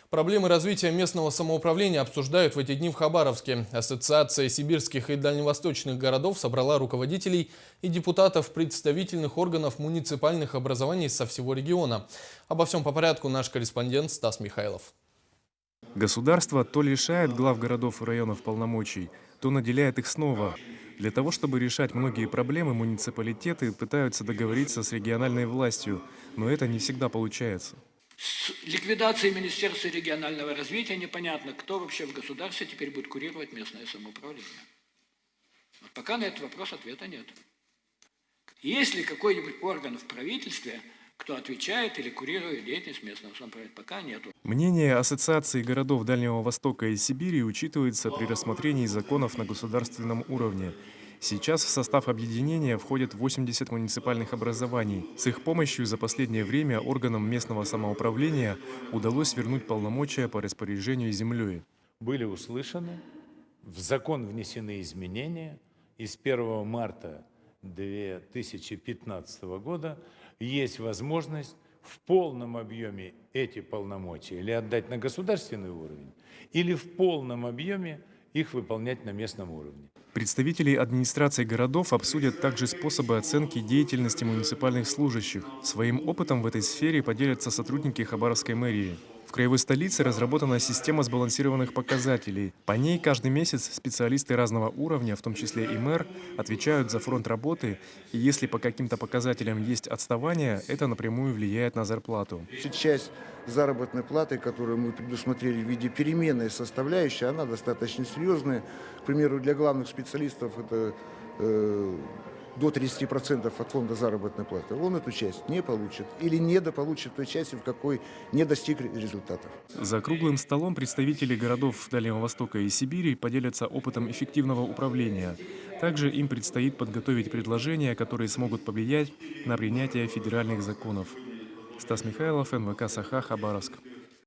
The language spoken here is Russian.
Проблемы развития местного самоуправления обсуждают в эти дни в Хабаровске. Ассоциация сибирских и дальневосточных городов собрала руководителей и депутатов представительных органов муниципальных образований со всего региона. Обо всем по порядку наш корреспондент Стас Михайлов. Государство то лишает глав городов и районов полномочий, то наделяет их снова. Для того, чтобы решать многие проблемы, муниципалитеты пытаются договориться с региональной властью, но это не всегда получается. С ликвидацией Министерства регионального развития непонятно, кто вообще в государстве теперь будет курировать местное самоуправление. Вот пока на этот вопрос ответа нет. Есть ли какой-нибудь орган в правительстве, кто отвечает или курирует деятельность местного самоуправления? Пока нету. Мнение Ассоциации городов Дальнего Востока и Сибири учитывается при рассмотрении законов на государственном уровне. Сейчас в состав объединения входят 80 муниципальных образований. С их помощью за последнее время органам местного самоуправления удалось вернуть полномочия по распоряжению землей. Были услышаны, в закон внесены изменения. И с 1 марта 2015 года есть возможность в полном объеме эти полномочия или отдать на государственный уровень, или в полном объеме их выполнять на местном уровне. Представители администраций городов обсудят также способы оценки деятельности муниципальных служащих. Своим опытом в этой сфере поделятся сотрудники Хабаровской мэрии. В краевой столице разработана система сбалансированных показателей. По ней каждый месяц специалисты разного уровня, в том числе и мэр, отвечают за фронт работы, и если по каким-то показателям есть отставание, это напрямую влияет на зарплату. Часть заработной платы, которую мы предусмотрели в виде переменной составляющей, она достаточно серьезная. К примеру, для главных специалистов это до 30% от фонда заработной платы. Он эту часть не получит или недополучит той части, в какой не достиг результатов. За круглым столом представители городов Дальнего Востока и Сибири поделятся опытом эффективного управления. Также им предстоит подготовить предложения, которые смогут повлиять на принятие федеральных законов. Стас Михайлов, НВК «Саха», Хабаровск.